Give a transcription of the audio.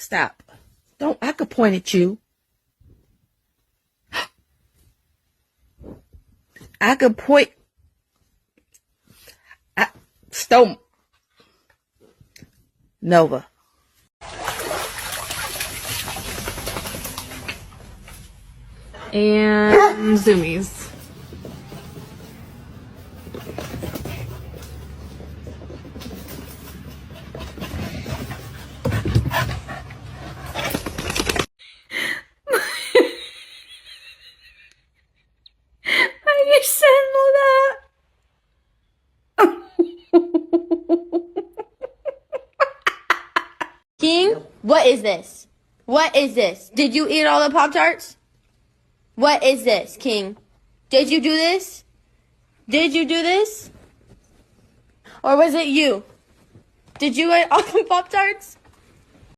Stop. Don't, I could point at you. I could point. Stone. Nova. And zoomies. Are you saying that? King, what is this? What is this? Did you eat all the Pop-Tarts? What is this, King? Did you do this? Did you do this? Or was it you? Did you eat all the Pop-Tarts?